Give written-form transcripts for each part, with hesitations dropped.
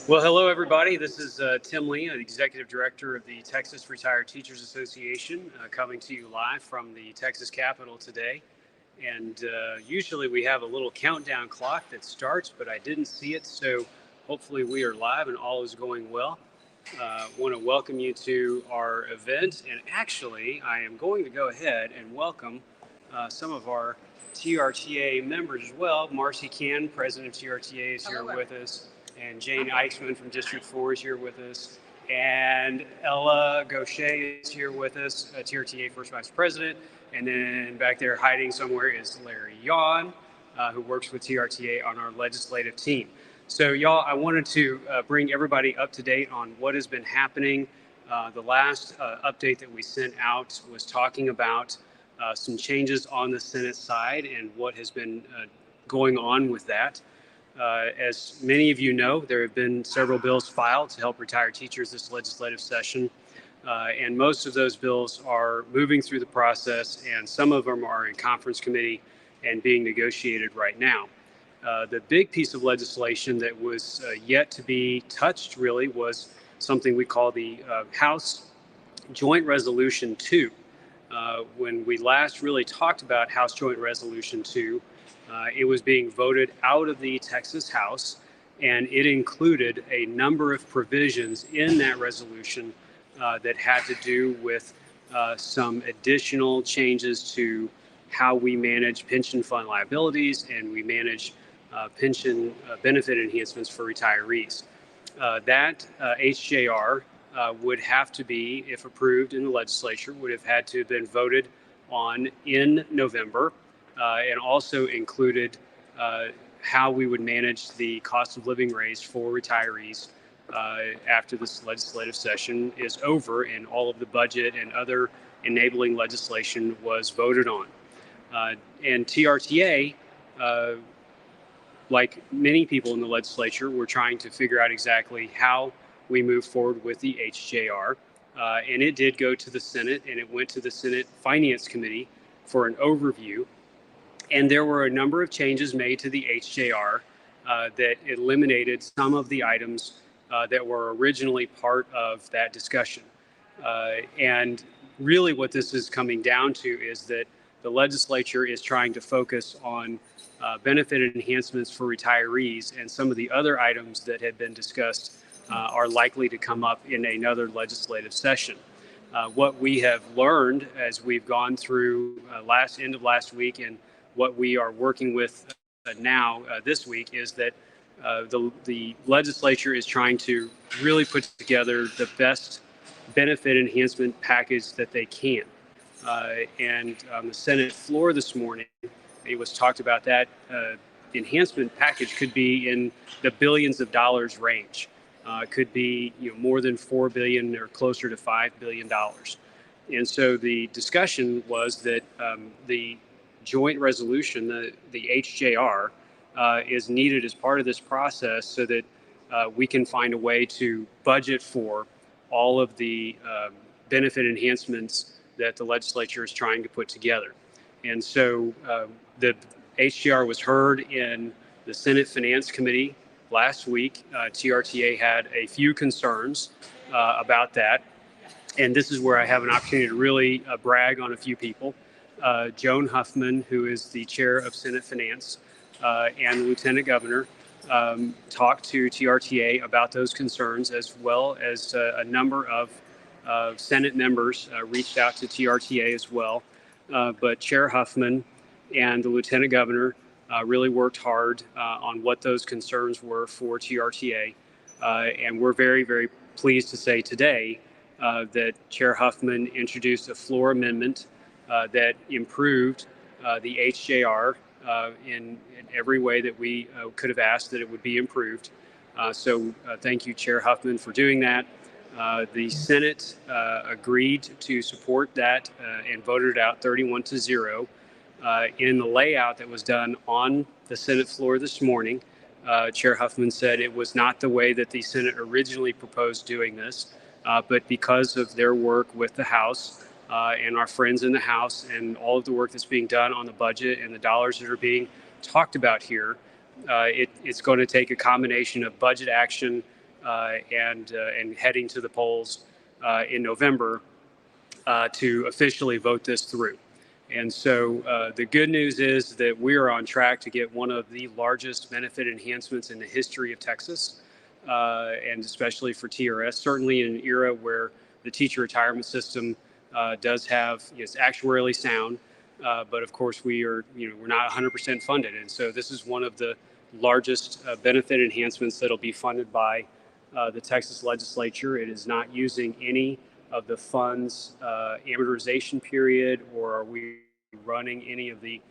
Well, hello, everybody. This is Tim Lee, the Executive Director of the Texas Retired Teachers Association, coming to you live from the Texas Capitol today. And usually we have a little countdown clock that starts, but I didn't see it. So hopefully we are live and all is going well. Want to welcome you to our event. And actually, I am going to go ahead and welcome some of our TRTA members as well. Marcy Can, President of TRTA, is here with us. And Jane Eichman from District 4 is here with us. And Ella Gaucher is here with us, TRTA First Vice President. And then back there hiding somewhere is Larry Yawn, who works with TRTA on our legislative team. So y'all, I wanted to bring everybody up to date on what has been happening. The last update that we sent out was talking about some changes on the Senate side and what has been going on with that. As many of you know, there have been several bills filed to help retired teachers this legislative session. And most of those bills are moving through the process, and some of them are in conference committee and being negotiated right now. The big piece of legislation that was yet to be touched really was something we call the House Joint Resolution 2. When we last really talked about House Joint Resolution 2, it was being voted out of the Texas House, and it included a number of provisions in that resolution that had to do with some additional changes to how we manage pension fund liabilities and we manage pension benefit enhancements for retirees. That HJR would have to be, if approved in the legislature, would have had to have been voted on in November. And also included how we would manage the cost of living raise for retirees after this legislative session is over and all of the budget and other enabling legislation was voted on. And TRTA, like many people in the legislature, were trying to figure out exactly how we move forward with the HJR. And it did go to the Senate, and it went to the Senate Finance Committee for an overview. And there were a number of changes made to the HJR that eliminated some of the items that were originally part of that discussion. And really what this is coming down to is that the legislature is trying to focus on benefit enhancements for retirees, and some of the other items that had been discussed are likely to come up in another legislative session. What we have learned as we've gone through end of last week and what we are working with now this week is that the legislature is trying to really put together the best benefit enhancement package that they can. And on the Senate floor this morning, it was talked about that enhancement package could be in the billions of dollars range. Could be more than $4 billion or closer to $5 billion. And so the discussion was that the joint resolution, the HJR, is needed as part of this process so that we can find a way to budget for all of the benefit enhancements that the legislature is trying to put together. And so the HJR was heard in the Senate Finance Committee last week. TRTA had a few concerns about that. And this is where I have an opportunity to really brag on a few people. Joan Huffman, who is the chair of Senate Finance, and the Lieutenant Governor talked to TRTA about those concerns, as well as a number of Senate members reached out to TRTA as well. But Chair Huffman and the Lieutenant Governor really worked hard on what those concerns were for TRTA. And we're very, very pleased to say today that Chair Huffman introduced a floor amendment that improved the HJR in every way that we could have asked that it would be improved. So thank you, Chair Huffman, for doing that. The Senate agreed to support that and voted it out 31-0. In the layout that was done on the Senate floor this morning, Chair Huffman said it was not the way that the Senate originally proposed doing this, but because of their work with the House and our friends in the House and all of the work that's being done on the budget and the dollars that are being talked about here, it's going to take a combination of budget action and heading to the polls in November to officially vote this through. And so the good news is that we are on track to get one of the largest benefit enhancements in the history of Texas, and especially for TRS, certainly in an era where the teacher retirement system does have, it's actuarially sound, but of course we're not 100% funded. And so this is one of the largest benefit enhancements that'll be funded by the Texas legislature. It is not using any of the funds amortization period, or are we running any of the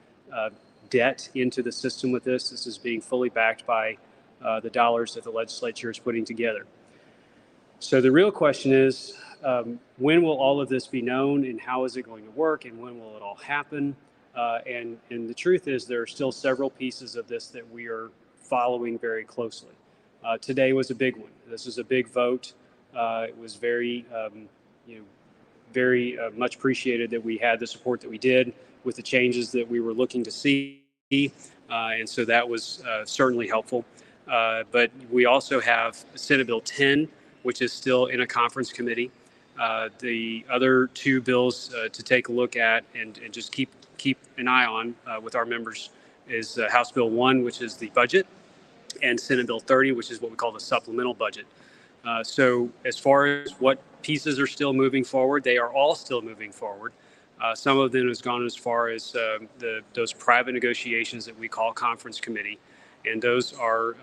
debt into the system with this? This is being fully backed by the dollars that the legislature is putting together. So the real question is, when will all of this be known, and how is it going to work, and when will it all happen? And the truth is, there are still several pieces of this that we are following very closely. Today was a big one. This is a big vote. It was very much appreciated that we had the support that we did with the changes that we were looking to see. And so that was certainly helpful. But we also have Senate Bill 10, which is still in a conference committee. The other two bills to take a look at and just keep an eye on with our members is House Bill 1, which is the budget, and Senate Bill 30, which is what we call the supplemental budget. So as far as what pieces are still moving forward, they are all still moving forward. Some of them has gone as far as those private negotiations that we call conference committee. And those are,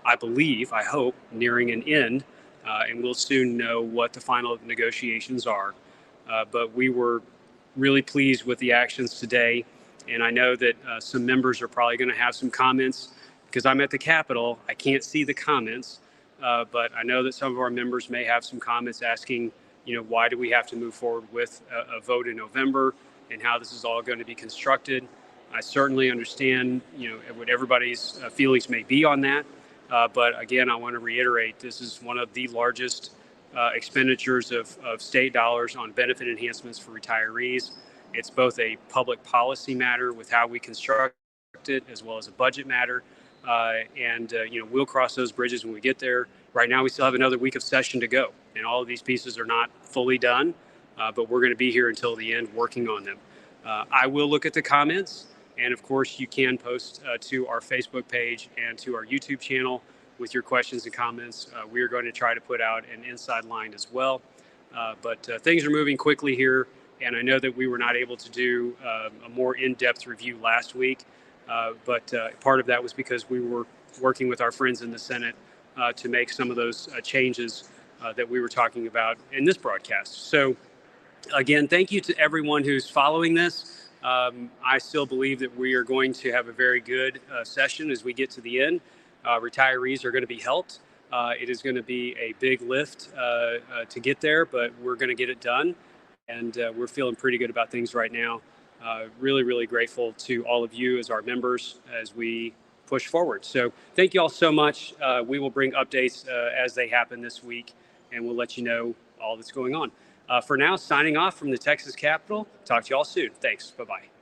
I hope, nearing an end. And we'll soon know what the final negotiations are. But we were really pleased with the actions today. And I know that some members are probably going to have some comments. Because I'm at the Capitol, I can't see the comments. But I know that some of our members may have some comments asking, why do we have to move forward with a vote in November, and how this is all going to be constructed. I certainly understand, what everybody's feelings may be on that. But again, I want to reiterate, this is one of the largest expenditures of state dollars on benefit enhancements for retirees. It's both a public policy matter with how we construct it, as well as a budget matter. And we'll cross those bridges when we get there. Right now, we still have another week of session to go, and all of these pieces are not fully done, but we're going to be here until the end working on them. I will look at the comments, and of course, you can post to our Facebook page and to our YouTube channel with your questions and comments. We are going to try to put out an inside line as well, but things are moving quickly here, and I know that we were not able to do a more in-depth review last week. But part of that was because we were working with our friends in the Senate to make some of those changes that we were talking about in this broadcast. So again, thank you to everyone who's following this. I still believe that we are going to have a very good session as we get to the end. Retirees are going to be helped. It is going to be a big lift to get there, but we're going to get it done. And we're feeling pretty good about things right now. Really, really grateful to all of you as our members as we push forward. So thank you all so much. We will bring updates as they happen this week, and we'll let you know all that's going on. For now, signing off from the Texas Capitol. Talk to you all soon. Thanks. Bye-bye.